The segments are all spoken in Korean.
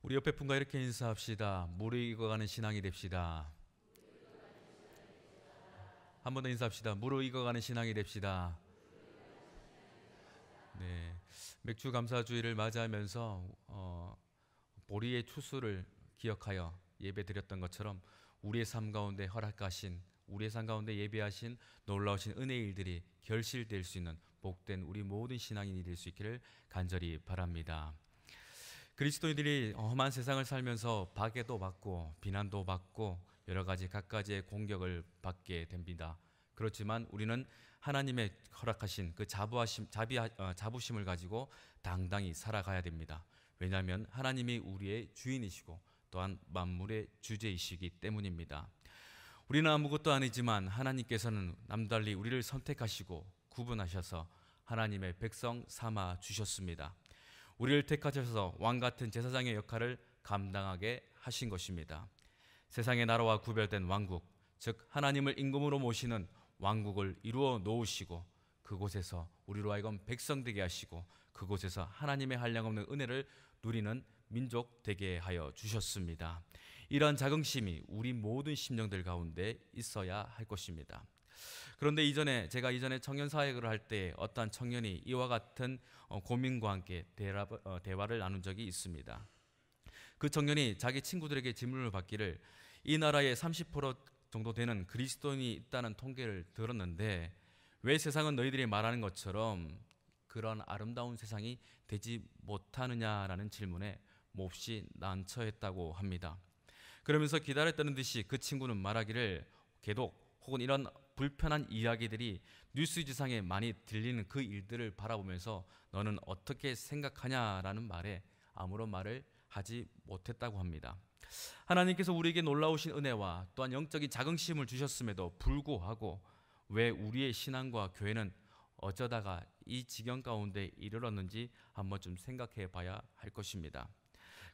우리 옆에 분과 이렇게 인사합시다. 무르익어가는 신앙이 됩시다. 한 번 더 인사합시다. 무르익어가는 신앙이 됩시다. 네, 맥주 감사주의를 맞이하면서 보리의 추수를 기억하여 예배드렸던 것처럼 우리의 삶 가운데 허락하신, 우리의 삶 가운데 예배하신 놀라우신 은혜의 일들이 결실될 수 있는 복된 우리 모든 신앙인이 될 수 있기를 간절히 바랍니다. 그리스도인들이 험한 세상을 살면서 박해도 받고 비난도 받고 여러 가지 각가지의 공격을 받게 됩니다. 그렇지만 우리는 하나님의 허락하신 그 자부심을 가지고 당당히 살아가야 됩니다. 왜냐하면 하나님이 우리의 주인이시고 또한 만물의 주제이시기 때문입니다. 우리는 아무것도 아니지만 하나님께서는 남달리 우리를 선택하시고 구분하셔서 하나님의 백성 삼아 주셨습니다. 우리를 택하셔서 왕같은 제사장의 역할을 감당하게 하신 것입니다. 세상의 나라와 구별된 왕국, 즉 하나님을 임금으로 모시는 왕국을 이루어 놓으시고 그곳에서 우리로 하여금 백성 되게 하시고 그곳에서 하나님의 한량없는 은혜를 누리는 민족 되게 하여 주셨습니다. 이러한 자긍심이 우리 모든 심령들 가운데 있어야 할 것입니다. 그런데 제가 이전에 청년 사역을 할 때 어떠한 청년이 이와 같은 고민과 함께 대화를 나눈 적이 있습니다. 그 청년이 자기 친구들에게 질문을 받기를 이 나라에 30% 정도 되는 그리스도인이 있다는 통계를 들었는데 왜 세상은 너희들이 말하는 것처럼 그런 아름다운 세상이 되지 못하느냐라는 질문에 몹시 난처했다고 합니다. 그러면서 기다렸다는 듯이 그 친구는 말하기를 개독 혹은 이런 불편한 이야기들이 뉴스지상에 많이 들리는 그 일들을 바라보면서 너는 어떻게 생각하냐라는 말에 아무런 말을 하지 못했다고 합니다. 하나님께서 우리에게 놀라우신 은혜와 또한 영적인 자긍심을 주셨음에도 불구하고 왜 우리의 신앙과 교회는 어쩌다가 이 지경 가운데 이르렀는지 한번 좀 생각해 봐야 할 것입니다.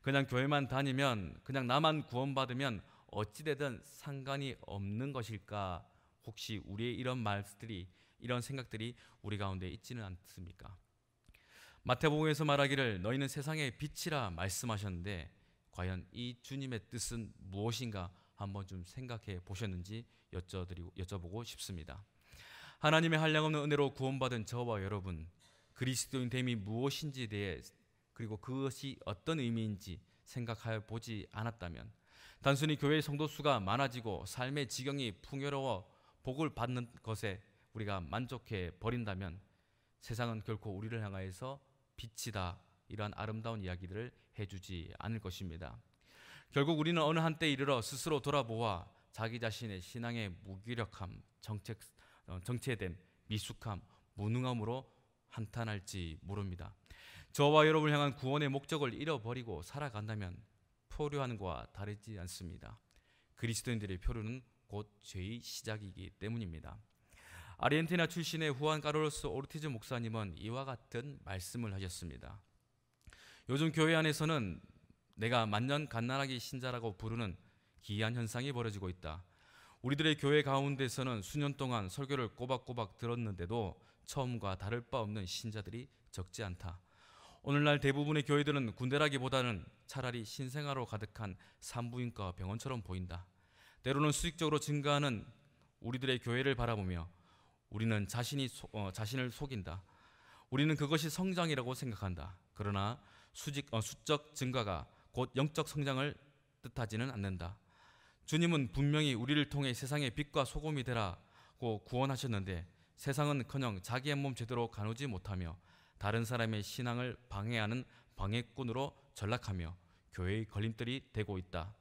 그냥 교회만 다니면, 그냥 나만 구원받으면 어찌되든 상관이 없는 것일까? 혹시 우리의 이런 말들이, 이런 생각들이 우리 가운데 있지는 않습니까? 마태복음에서 말하기를 너희는 세상의 빛이라 말씀하셨는데 과연 이 주님의 뜻은 무엇인가 한번 좀 생각해 보셨는지 여쭤보고 싶습니다. 하나님의 한량없는 은혜로 구원받은 저와 여러분, 그리스도인 됨이 무엇인지에 대해 그리고 그것이 어떤 의미인지 생각해 보지 않았다면, 단순히 교회의 성도 수가 많아지고 삶의 지경이 풍요로워 복을 받는 것에 우리가 만족해 버린다면 세상은 결코 우리를 향하여서 빛이다, 이러한 아름다운 이야기들을 해주지 않을 것입니다. 결국 우리는 어느 한때 이르러 스스로 돌아보아 자기 자신의 신앙의 무기력함, 정체됨, 미숙함, 무능함으로 한탄할지 모릅니다. 저와 여러분을 향한 구원의 목적을 잃어버리고 살아간다면 표류하는 것과 다르지 않습니다. 그리스도인들의 표류는 곧 죄의 시작이기 때문입니다. 아르헨티나 출신의 후안 카를로스 오르티즈 목사님은 이와 같은 말씀을 하셨습니다. 요즘 교회 안에서는 내가 만년 갓난아기 신자라고 부르는 기이한 현상이 벌어지고 있다. 우리들의 교회 가운데서는 수년 동안 설교를 꼬박꼬박 들었는데도 처음과 다를 바 없는 신자들이 적지 않다. 오늘날 대부분의 교회들은 군대라기보다는 차라리 신생아로 가득한 산부인과 병원처럼 보인다. 때로는 수직적으로 증가하는 우리들의 교회를 바라보며 우리는 자신을 속인다. 우리는 그것이 성장이라고 생각한다. 그러나 수적 증가가 곧 영적 성장을 뜻하지는 않는다. 주님은 분명히 우리를 통해 세상의 빛과 소금이 되라고 구원하셨는데 세상은커녕 자기의 몸 제대로 가누지 못하며 다른 사람의 신앙을 방해하는 방해꾼으로 전락하며 교회의 걸림돌이 되고 있다.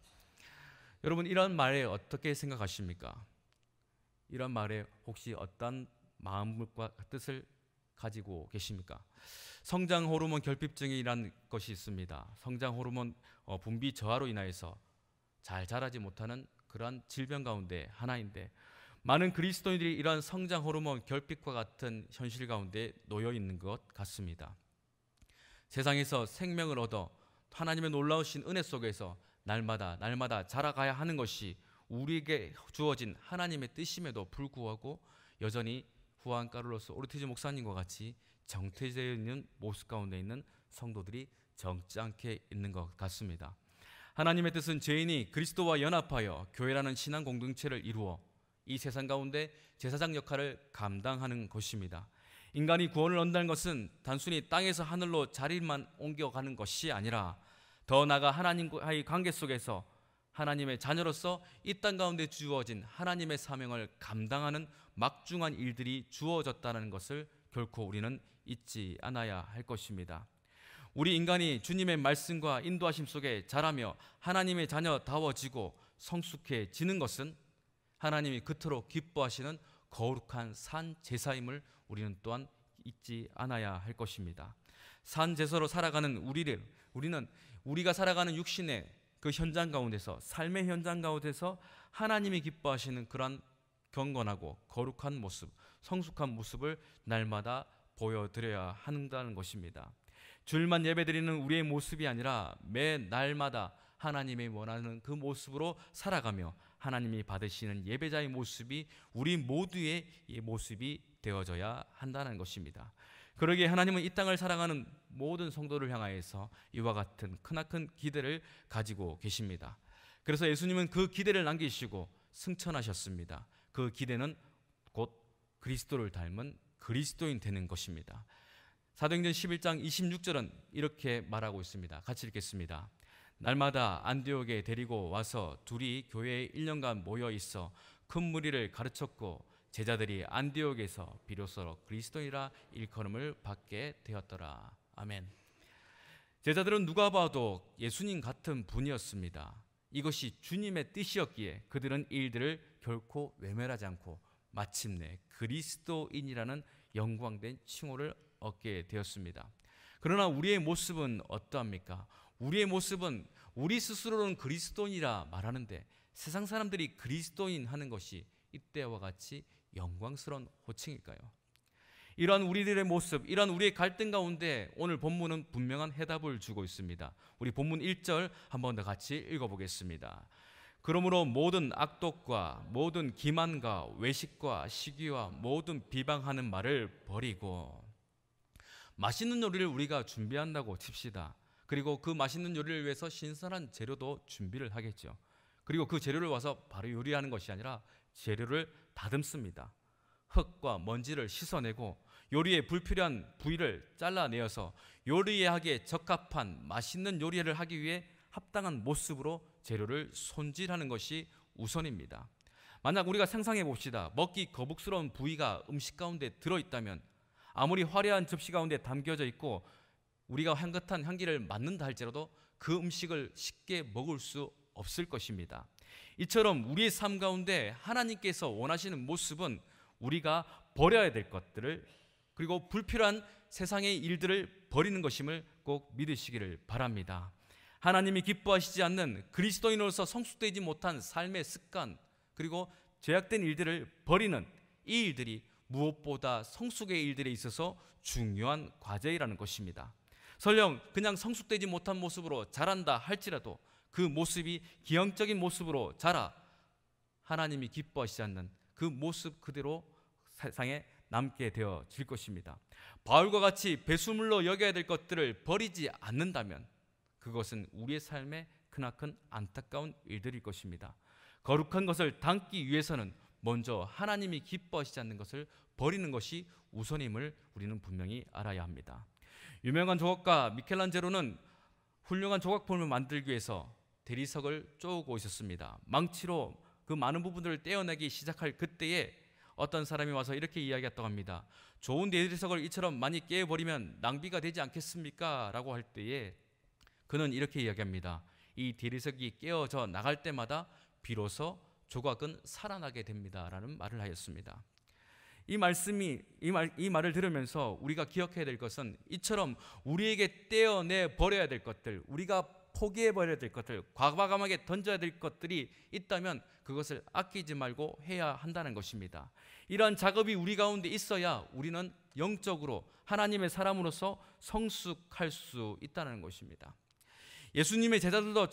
여러분, 이런 말에 어떻게 생각하십니까? 이런 말에 혹시 어떤 마음과 뜻을 가지고 계십니까? 성장 호르몬 결핍증이라는 것이 있습니다. 성장 호르몬 분비 저하로 인하여서 잘 자라지 못하는 그러한 질병 가운데 하나인데 많은 그리스도인들이 이러한 성장 호르몬 결핍과 같은 현실 가운데 놓여 있는 것 같습니다. 세상에서 생명을 얻어 하나님의 놀라우신 은혜 속에서 날마다 자라가야 하는 것이 우리에게 주어진 하나님의 뜻임에도 불구하고 여전히 후안 카를로스 오르티즈 목사님과 같이 정체되어 있는 모습 가운데 있는 성도들이 적지 않게 있는 것 같습니다. 하나님의 뜻은 죄인이 그리스도와 연합하여 교회라는 신앙 공동체를 이루어 이 세상 가운데 제사장 역할을 감당하는 것입니다. 인간이 구원을 얻는다는 것은 단순히 땅에서 하늘로 자리만 옮겨가는 것이 아니라 더 나아가 하나님과의 관계 속에서 하나님의 자녀로서 이 땅 가운데 주어진 하나님의 사명을 감당하는 막중한 일들이 주어졌다는 것을 결코 우리는 잊지 않아야 할 것입니다. 우리 인간이 주님의 말씀과 인도하심 속에 자라며 하나님의 자녀다워지고 성숙해지는 것은 하나님이 그토록 기뻐하시는 거룩한 산 제사임을 우리는 또한 잊지 않아야 할 것입니다. 산 제사로 살아가는 우리는 우리가 살아가는 육신의 그 현장 가운데서, 삶의 현장 가운데서 하나님이 기뻐하시는 그러한 경건하고 거룩한 모습, 성숙한 모습을 날마다 보여드려야 한다는 것입니다. 주일만 예배드리는 우리의 모습이 아니라 매 날마다 하나님이 원하는 그 모습으로 살아가며 하나님이 받으시는 예배자의 모습이 우리 모두의 모습이 되어져야 한다는 것입니다. 그러기에 하나님은 이 땅을 살아가는 모든 성도를 향하여서 이와 같은 크나큰 기대를 가지고 계십니다. 그래서 예수님은 그 기대를 남기시고 승천하셨습니다. 그 기대는 곧 그리스도를 닮은 그리스도인 되는 것입니다. 사도행전 11장 26절은 이렇게 말하고 있습니다. 같이 읽겠습니다. 날마다 안디옥에 데리고 와서 둘이 교회에 1년간 모여 있어 큰 무리를 가르쳤고 제자들이 안디옥에서 비로소 그리스도이라 일컬음을 받게 되었더라. 아멘. 제자들은 누가 봐도 예수님 같은 분이었습니다. 이것이 주님의 뜻이었기에 그들은 이 일들을 결코 외면하지 않고 마침내 그리스도인이라는 영광된 칭호를 얻게 되었습니다. 그러나 우리의 모습은 어떠합니까? 우리의 모습은 우리 스스로는 그리스도인이라 말하는데 세상 사람들이 그리스도인 하는 것이 이때와 같이 영광스러운 호칭일까요? 이러한 우리들의 모습, 이러한 우리의 갈등 가운데 오늘 본문은 분명한 해답을 주고 있습니다. 우리 본문 1절 한번 더 같이 읽어보겠습니다. 그러므로 모든 악독과 모든 기만과 외식과 시기와 모든 비방하는 말을 버리고, 맛있는 요리를 우리가 준비한다고 칩시다. 그리고 그 맛있는 요리를 위해서 신선한 재료도 준비를 하겠죠. 그리고 그 재료를 와서 바로 요리하는 것이 아니라 재료를 다듬습니다. 흙과 먼지를 씻어내고 요리에 불필요한 부위를 잘라내어서 요리에 하기에 적합한 맛있는 요리를 하기 위해 합당한 모습으로 재료를 손질하는 것이 우선입니다. 만약 우리가 상상해 봅시다. 먹기 거북스러운 부위가 음식 가운데 들어있다면 아무리 화려한 접시 가운데 담겨져 있고 우리가 향긋한 향기를 맡는다 할지라도 그 음식을 쉽게 먹을 수 없을 것입니다. 이처럼 우리의 삶 가운데 하나님께서 원하시는 모습은 우리가 버려야 될 것들을, 그리고 불필요한 세상의 일들을 버리는 것임을 꼭 믿으시기를 바랍니다. 하나님이 기뻐하시지 않는 그리스도인으로서 성숙되지 못한 삶의 습관, 그리고 죄악된 일들을 버리는 이 일들이 무엇보다 성숙의 일들에 있어서 중요한 과제라는 것입니다. 설령 그냥 성숙되지 못한 모습으로 자란다 할지라도 그 모습이 기형적인 모습으로 자라 하나님이 기뻐하시지 않는 그 모습 그대로 세상에 남게 되어질 것입니다. 바울과 같이 배수물로 여겨야 될 것들을 버리지 않는다면 그것은 우리의 삶에 크나큰 안타까운 일들일 것입니다. 거룩한 것을 담기 위해서는 먼저 하나님이 기뻐하시지 않는 것을 버리는 것이 우선임을 우리는 분명히 알아야 합니다. 유명한 조각가 미켈란젤로는 훌륭한 조각품을 만들기 위해서 대리석을 쪼고 있었습니다. 망치로 그 많은 부분들을 떼어내기 시작할 그때에 어떤 사람이 와서 이렇게 이야기했다고 합니다. 좋은 대리석을 이처럼 많이 깨버리면 낭비가 되지 않겠습니까? 라고 할 때에 그는 이렇게 이야기합니다. 이 대리석이 깨어져 나갈 때마다 비로소 조각은 살아나게 됩니다. 라는 말을 하였습니다. 이 말을 들으면서 우리가 기억해야 될 것은 이처럼 우리에게 떼어내 버려야 될 것들, 우리가 포기해 버려야 될 것들, 과감하게 던져야 될 것들이 있다면 그것을 아끼지 말고 해야 한다는 것입니다. 이러한 작업이 우리 가운데 있어야 우리는 영적으로 하나님의 사람으로서 성숙할 수 있다는 것입니다. 예수님의 제자들도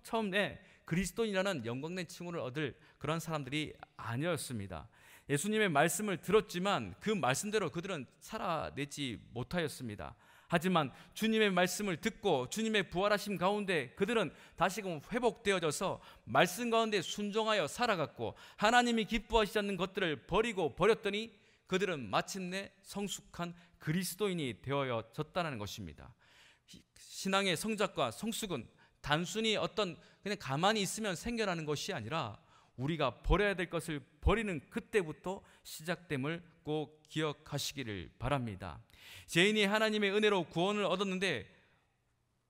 처음에 그리스도인이라는 영광된 칭호를 얻을 그런 사람들이 아니었습니다. 예수님의 말씀을 들었지만 그 말씀대로 그들은 살아내지 못하였습니다. 하지만 주님의 말씀을 듣고 주님의 부활하심 가운데 그들은 다시금 회복되어져서 말씀 가운데 순종하여 살아갔고, 하나님이 기뻐하시지 않는 것들을 버렸더니 그들은 마침내 성숙한 그리스도인이 되어졌다는 것입니다. 신앙의 성작과 성숙은 단순히 어떤 그냥 가만히 있으면 생겨나는 것이 아니라 우리가 버려야 될 것을 버리는 그때부터 시작됨을 꼭 기억하시기를 바랍니다. 죄인이 하나님의 은혜로 구원을 얻었는데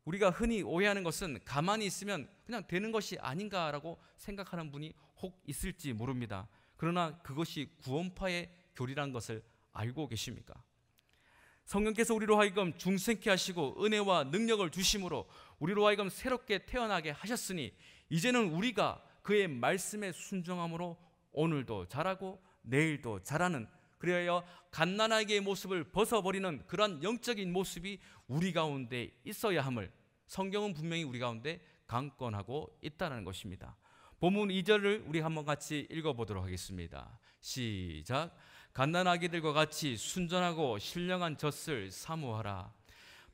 우리가 흔히 오해하는 것은 가만히 있으면 그냥 되는 것이 아닌가라고 생각하는 분이 혹 있을지 모릅니다. 그러나 그것이 구원파의 교리라는 것을 알고 계십니까? 성령께서 우리로 하여금 중생케 하시고 은혜와 능력을 주심으로 우리로 하여금 새롭게 태어나게 하셨으니 이제는 우리가 그의 말씀에 순종함으로 오늘도 자라고 내일도 자라는, 그리하여 갓난아기의 모습을 벗어버리는 그러한 영적인 모습이 우리 가운데 있어야 함을 성경은 분명히 우리 가운데 강권하고 있다는 것입니다. 본문 2절을 우리 한번 같이 읽어보도록 하겠습니다. 시작. 갓난아기들과 같이 순전하고 신령한 젖을 사모하라.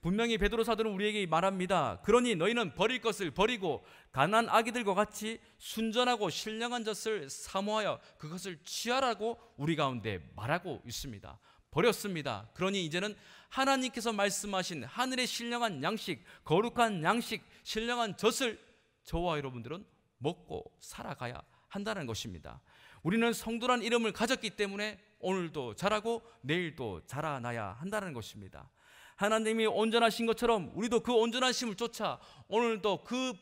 분명히 베드로 사도는 우리에게 말합니다. 그러니 너희는 버릴 것을 버리고 가난 아기들과 같이 순전하고 신령한 젖을 사모하여 그것을 취하라고 우리 가운데 말하고 있습니다. 버렸습니다. 그러니 이제는 하나님께서 말씀하신 하늘의 신령한 양식, 거룩한 양식, 신령한 젖을 저와 여러분들은 먹고 살아가야 한다는 것입니다. 우리는 성도란 이름을 가졌기 때문에 오늘도 자라고 내일도 자라나야 한다는 것입니다. 하나님이 온전하신 것처럼 우리도 그 온전하심을 쫓아 오늘도 그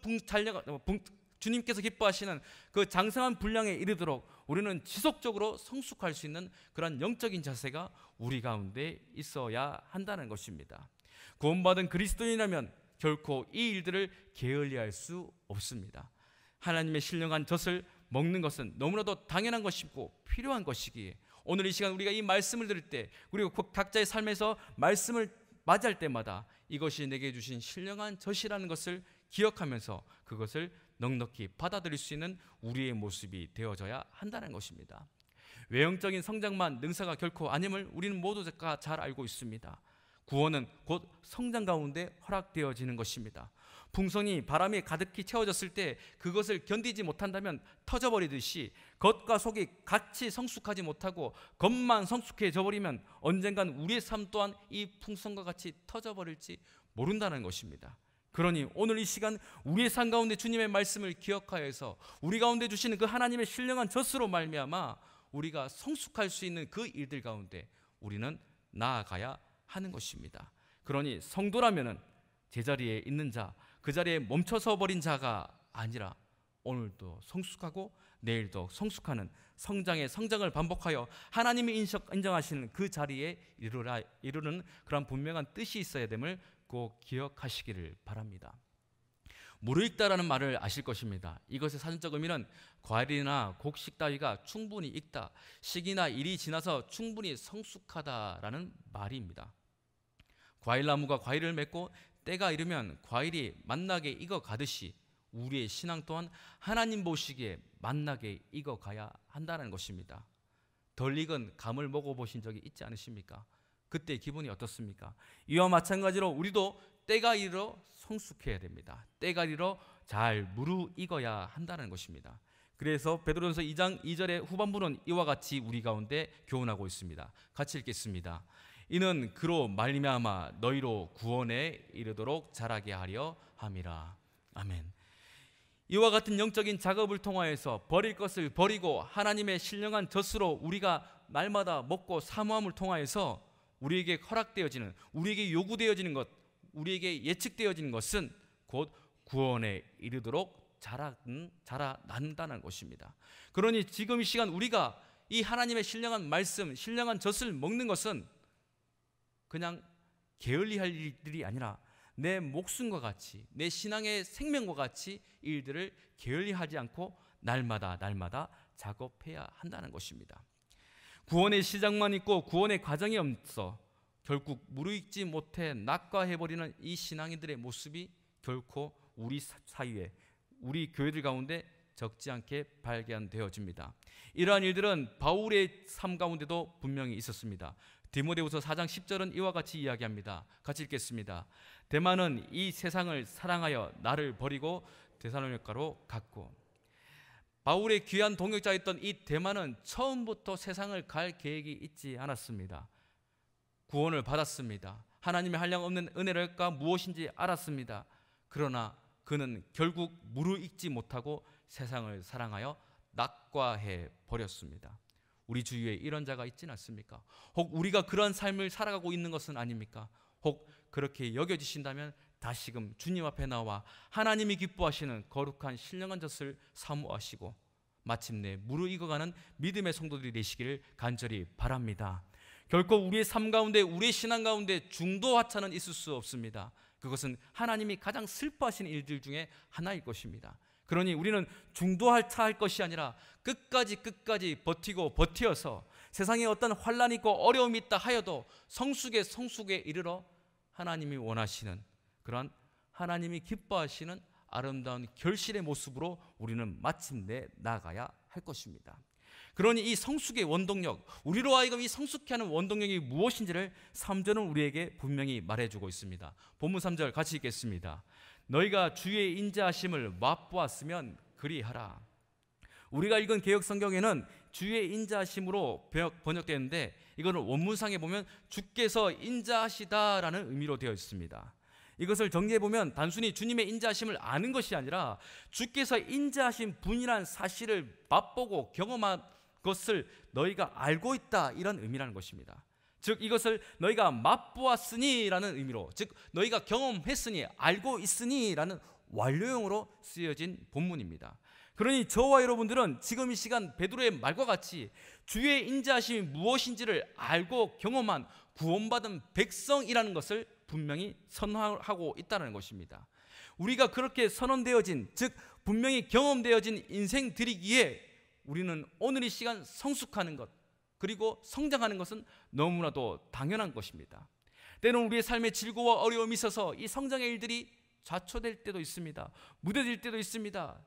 주님께서 기뻐하시는 그 장성한 분량에 이르도록 우리는 지속적으로 성숙할 수 있는 그런 영적인 자세가 우리 가운데 있어야 한다는 것입니다. 구원받은 그리스도인이라면 결코 이 일들을 게을리할 수 없습니다. 하나님의 신령한 젖을 먹는 것은 너무나도 당연한 것이고 필요한 것이기에 오늘 이 시간 우리가 이 말씀을 들을 때, 그리고 각자의 삶에서 말씀을 맞이할 때마다 이것이 내게 주신 신령한 젖이라는 것을 기억하면서 그것을 넉넉히 받아들일 수 있는 우리의 모습이 되어져야 한다는 것입니다. 외형적인 성장만 능사가 결코 아님을 우리는 모두가 잘 알고 있습니다. 구원은 곧 성장 가운데 허락되어지는 것입니다. 풍선이 바람에 가득히 채워졌을 때 그것을 견디지 못한다면 터져버리듯이 겉과 속이 같이 성숙하지 못하고 겉만 성숙해져 버리면 언젠간 우리의 삶 또한 이 풍선과 같이 터져버릴지 모른다는 것입니다. 그러니 오늘 이 시간 우리의 삶 가운데 주님의 말씀을 기억하여서 우리 가운데 주시는 그 하나님의 신령한 젖으로 말미암아 우리가 성숙할 수 있는 그 일들 가운데 우리는 나아가야 하는 것입니다. 그러니 성도라면은 제자리에 있는 자, 그 자리에 멈춰서 버린 자가 아니라 오늘도 성숙하고 내일도 성숙하는 성장의 성장을 반복하여 하나님이 인정하시는 그 자리에 이르는 그런 분명한 뜻이 있어야 됨을 꼭 기억하시기를 바랍니다. 무르익다라는 말을 아실 것입니다. 이것의 사전적 의미는 과일이나 곡식 따위가 충분히 익다, 시기나 일이 지나서 충분히 성숙하다라는 말입니다. 과일나무가 과일을 맺고 때가 이르면 과일이 맛나게 익어가듯이 우리의 신앙 또한 하나님 보시기에 맛나게 익어가야 한다는 것입니다. 덜 익은 감을 먹어보신 적이 있지 않으십니까? 그때 기분이 어떻습니까? 이와 마찬가지로 우리도 때가 이르러 성숙해야 됩니다. 때가 이르러 잘 무르익어야 한다는 것입니다. 그래서 베드로전서 2장 2절의 후반부는 이와 같이 우리 가운데 교훈하고 있습니다. 같이 읽겠습니다. 이는 그로 말미암아 너희로 구원에 이르도록 자라게 하려 함이라. 아멘. 이와 같은 영적인 작업을 통하여서 버릴 것을 버리고 하나님의 신령한 젖으로 우리가 날마다 먹고 사모함을 통하여서 우리에게 허락되어지는, 우리에게 요구되어지는 것, 우리에게 예측되어지는 것은 곧 구원에 이르도록 자라난다는 것입니다. 그러니 지금 이 시간 우리가 이 하나님의 신령한 말씀, 신령한 젖을 먹는 것은 그냥 게을리할 일들이 아니라 내 목숨과 같이, 내 신앙의 생명과 같이 일들을 게을리하지 않고 날마다 작업해야 한다는 것입니다. 구원의 시작만 있고 구원의 과정이 없어 결국 무르익지 못해 낙과해버리는 이 신앙인들의 모습이 결코 우리 사이에, 우리 교회들 가운데 적지 않게 발견되어집니다. 이러한 일들은 바울의 삶 가운데도 분명히 있었습니다. 디모데후서 4장 10절은 이와 같이 이야기합니다. 같이 읽겠습니다. 데마는 이 세상을 사랑하여 나를 버리고 데살로니가로 갔고. 바울의 귀한 동역자였던 이 데마는 처음부터 세상을 갈 계획이 있지 않았습니다. 구원을 받았습니다. 하나님의 한량없는 은혜랄까 무엇인지 알았습니다. 그러나 그는 결국 무르익지 못하고 세상을 사랑하여 낙과해 버렸습니다. 우리 주위에 이런 자가 있지는 않습니까? 혹 우리가 그런 삶을 살아가고 있는 것은 아닙니까? 혹 그렇게 여겨지신다면 다시금 주님 앞에 나와 하나님이 기뻐하시는 거룩한 신령한 젖을 사모하시고 마침내 무르익어가는 믿음의 성도들이 되시기를 간절히 바랍니다. 결코 우리의 삶 가운데, 우리의 신앙 가운데 중도 하차는 있을 수 없습니다. 그것은 하나님이 가장 슬퍼하시는 일들 중에 하나일 것입니다. 그러니 우리는 중도 하차할 것이 아니라 끝까지 버티고 버티어서 세상에 어떤 환란이 있고 어려움이 있다 하여도 성숙에 이르러 하나님이 원하시는 그런 하나님이 기뻐하시는 아름다운 결실의 모습으로 우리는 마침내 나아가야 할 것입니다. 그러니 이 성숙의 원동력, 우리로 하여금 이 성숙케 하는 원동력이 무엇인지를 3절은 우리에게 분명히 말해주고 있습니다. 본문 3절 같이 읽겠습니다. 너희가 주의 인자하심을 맛보았으면 그리하라. 우리가 읽은 개역성경에는 주의 인자하심으로 번역되는데 이거는 원문상에 보면 주께서 인자하시다라는 의미로 되어 있습니다. 이것을 정리해보면 단순히 주님의 인자하심을 아는 것이 아니라 주께서 인자하신 분이라는 사실을 맛보고 경험한 것을 너희가 알고 있다, 이런 의미라는 것입니다. 즉 이것을 너희가 맛보았으니 라는 의미로, 즉 너희가 경험했으니 알고 있으니 라는 완료형으로 쓰여진 본문입니다. 그러니 저와 여러분들은 지금 이 시간 베드로의 말과 같이 주의 인자하심이 무엇인지를 알고 경험한 구원받은 백성이라는 것을 분명히 선언하고 있다는 것입니다. 우리가 그렇게 선언되어진, 즉 분명히 경험되어진 인생들이기에 우리는 오늘 이 시간 성숙하는 것, 그리고 성장하는 것은 너무나도 당연한 것입니다. 때로는 우리의 삶에 질고와 어려움이 있어서 이 성장의 일들이 좌초될 때도 있습니다. 무뎌질 때도 있습니다.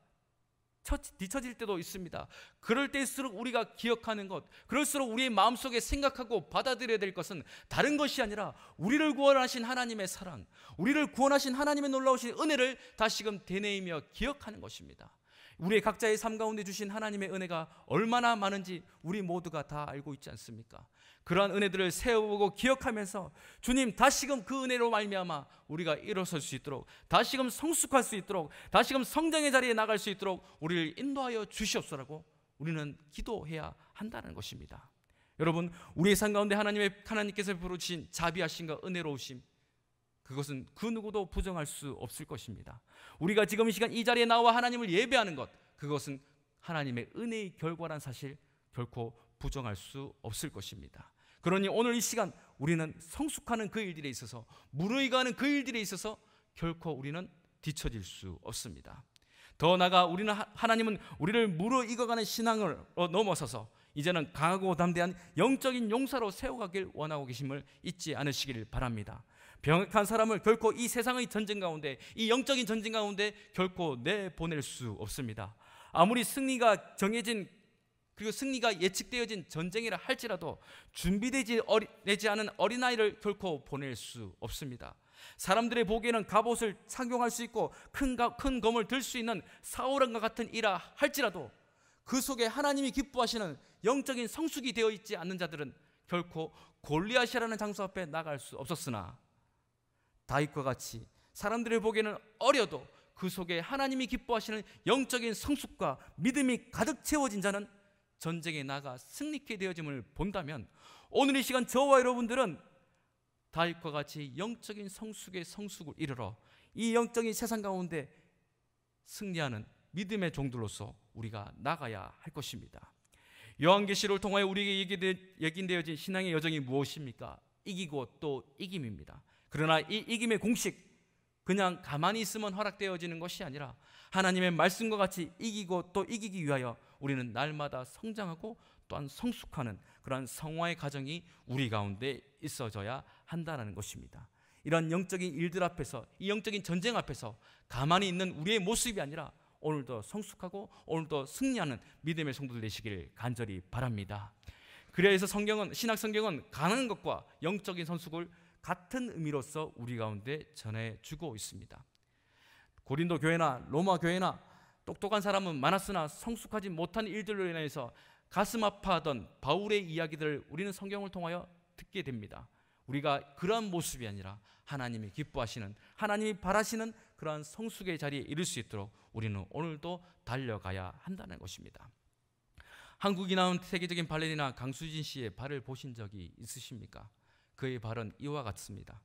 뒤처질 때도 있습니다. 그럴 때일수록 우리가 기억하는 것, 그럴수록 우리의 마음속에 생각하고 받아들여야 될 것은 다른 것이 아니라 우리를 구원하신 하나님의 사랑, 우리를 구원하신 하나님의 놀라우신 은혜를 다시금 되뇌이며 기억하는 것입니다. 우리의 각자의 삶 가운데 주신 하나님의 은혜가 얼마나 많은지 우리 모두가 다 알고 있지 않습니까? 그러한 은혜들을 세워보고 기억하면서 주님, 다시금 그 은혜로 말미암아 우리가 일어설 수 있도록, 다시금 성숙할 수 있도록, 다시금 성장의 자리에 나갈 수 있도록 우리를 인도하여 주시옵소라고 우리는 기도해야 한다는 것입니다. 여러분, 우리의 삶 가운데 하나님께서 부르신 자비하심과 은혜로우심, 그것은 그 누구도 부정할 수 없을 것입니다. 우리가 지금 이 시간 이 자리에 나와 하나님을 예배하는 것, 그것은 하나님의 은혜의 결과란 사실 결코 부정할 수 없을 것입니다. 그러니 오늘 이 시간 우리는 성숙하는 그 일들에 있어서, 무르익어가는 그 일들에 있어서 결코 우리는 뒤처질 수 없습니다. 더 나아가 하나님은 우리를 무르익어가는 신앙을 넘어서서 이제는 강하고 담대한 영적인 용사로 세워가길 원하고 계심을 잊지 않으시길 바랍니다. 병약한 사람을 결코 이 세상의 전쟁 가운데, 이 영적인 전쟁 가운데 결코 내보낼 수 없습니다. 아무리 승리가 정해진, 그리고 승리가 예측되어진 전쟁이라 할지라도 준비되지 않은 어린아이를 결코 보낼 수 없습니다. 사람들의 보기에는 갑옷을 착용할 수 있고 큰 검을 들 수 있는 사울왕과 같은 이라 할지라도 그 속에 하나님이 기뻐하시는 영적인 성숙이 되어 있지 않는 자들은 결코 골리앗이라는 장소 앞에 나갈 수 없었으나, 다윗과 같이 사람들의 보기에는 어려도 그 속에 하나님이 기뻐하시는 영적인 성숙과 믿음이 가득 채워진 자는 전쟁에 나가 승리케 되어짐을 본다면, 오늘 이 시간 저와 여러분들은 다윗과 같이 영적인 성숙의 성숙을 이르러 이 영적인 세상 가운데 승리하는 믿음의 종들로서 우리가 나가야 할 것입니다. 요한계시록을 통하여 우리에게 얘기되어진 신앙의 여정이 무엇입니까? 이기고 또 이김입니다. 그러나 이 이김의 공식, 그냥 가만히 있으면 허락되어지는 것이 아니라 하나님의 말씀과 같이 이기고 또 이기기 위하여 우리는 날마다 성장하고 또한 성숙하는 그러한 성화의 과정이 우리 가운데 있어져야 한다는 것입니다. 이런 영적인 일들 앞에서, 이 영적인 전쟁 앞에서 가만히 있는 우리의 모습이 아니라 오늘도 성숙하고 오늘도 승리하는 믿음의 성도들 되시길 간절히 바랍니다. 그래서 신약 성경은 가난한 것과 영적인 성숙을 같은 의미로서 우리 가운데 전해주고 있습니다. 고린도 교회나 로마 교회나 똑똑한 사람은 많았으나 성숙하지 못한 일들로 인해서 가슴 아파하던 바울의 이야기들을 우리는 성경을 통하여 듣게 됩니다. 우리가 그러한 모습이 아니라 하나님이 기뻐하시는, 하나님이 바라시는 그러한 성숙의 자리에 이를 수 있도록 우리는 오늘도 달려가야 한다는 것입니다. 한국이 나온 세계적인 발레리나 강수진 씨의 발을 보신 적이 있으십니까? 그의 발은 이와 같습니다.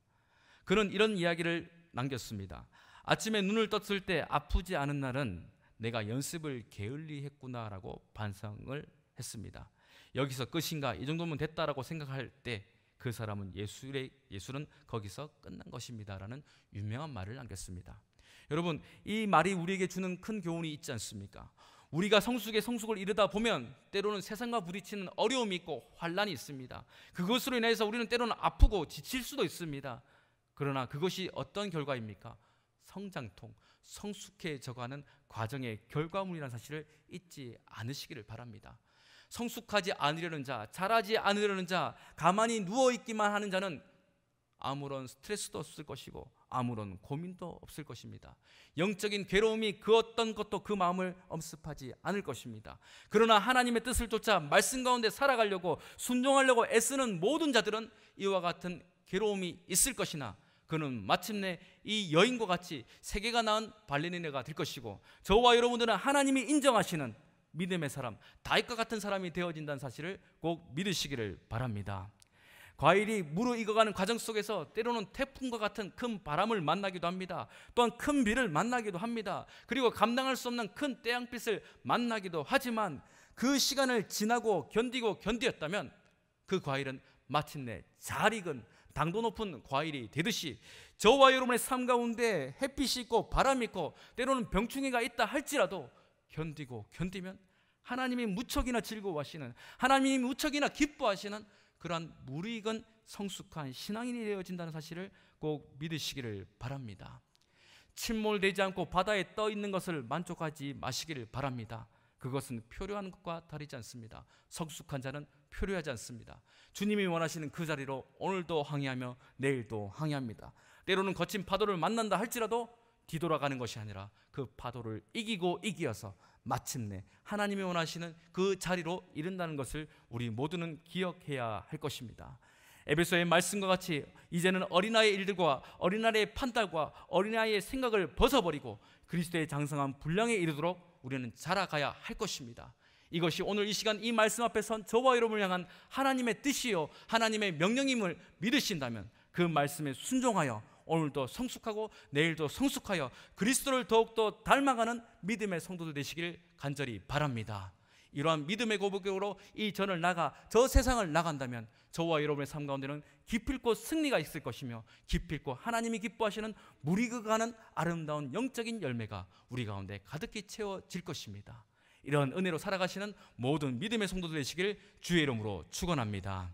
그는 이런 이야기를 남겼습니다. 아침에 눈을 떴을 때 아프지 않은 날은 내가 연습을 게을리했구나라고 반성을 했습니다. 여기서 끝인가, 이 정도면 됐다라고 생각할 때 그 사람은 예술은 거기서 끝난 것입니다라는 유명한 말을 남겼습니다. 여러분, 이 말이 우리에게 주는 큰 교훈이 있지 않습니까? 우리가 성숙을 이루다 보면 때로는 세상과 부딪히는 어려움이 있고 환란이 있습니다. 그것으로 인해서 우리는 때로는 아프고 지칠 수도 있습니다. 그러나 그것이 어떤 결과입니까? 성장통, 성숙해져가는 과정의 결과물이라는 사실을 잊지 않으시기를 바랍니다. 성숙하지 않으려는 자, 자라지 않으려는 자, 가만히 누워있기만 하는 자는 아무런 스트레스도 없을 것이고 아무런 고민도 없을 것입니다. 영적인 괴로움이 그 어떤 것도 그 마음을 엄습하지 않을 것입니다. 그러나 하나님의 뜻을 쫓아 말씀 가운데 살아가려고 순종하려고 애쓰는 모든 자들은 이와 같은 괴로움이 있을 것이나 그는 마침내 이 여인과 같이 세계가 낳은 발레리나가 될 것이고 저와 여러분들은 하나님이 인정하시는 믿음의 사람, 다윗과 같은 사람이 되어진다는 사실을 꼭 믿으시기를 바랍니다. 과일이 무르익어가는 과정 속에서 때로는 태풍과 같은 큰 바람을 만나기도 합니다. 또한 큰 비를 만나기도 합니다. 그리고 감당할 수 없는 큰 태양빛을 만나기도 하지만 그 시간을 지나고 견디었다면 그 과일은 마침내 잘 익은 당도 높은 과일이 되듯이 저와 여러분의 삶 가운데 햇빛이 있고 바람이 있고 때로는 병충해가 있다 할지라도 견디면 하나님이 무척이나 즐거워하시는, 하나님이 무척이나 기뻐하시는 그러한 무르익은 성숙한 신앙인이 되어진다는 사실을 꼭 믿으시기를 바랍니다. 침몰되지 않고 바다에 떠 있는 것을 만족하지 마시기를 바랍니다. 그것은 표류하는 것과 다르지 않습니다. 성숙한 자는 표류하지 않습니다. 주님이 원하시는 그 자리로 오늘도 항해하며 내일도 항해합니다. 때로는 거친 파도를 만난다 할지라도 뒤돌아가는 것이 아니라 그 파도를 이기어서 마침내 하나님이 원하시는 그 자리로 이른다는 것을 우리 모두는 기억해야 할 것입니다. 에베소의 말씀과 같이 이제는 어린아이의 일들과 어린아이의 판단과 어린아이의 생각을 벗어버리고 그리스도의 장성한 분량에 이르도록 우리는 자라가야 할 것입니다. 이것이 오늘 이 시간 이 말씀 앞에 선 저와 여러분을 향한 하나님의 뜻이요 하나님의 명령임을 믿으신다면 그 말씀에 순종하여 오늘도 성숙하고 내일도 성숙하여 그리스도를 더욱더 닮아가는 믿음의 성도들 되시길 간절히 바랍니다. 이러한 믿음의 고백으로 이 전을 나가 저 세상을 나간다면 저와 여러분의 삶 가운데는 기필코 승리가 있을 것이며 기필코 하나님이 기뻐하시는 무리그가는 아름다운 영적인 열매가 우리 가운데 가득히 채워질 것입니다. 이런 은혜로 살아가시는 모든 믿음의 성도들 되시길 주의 이름으로 축원합니다.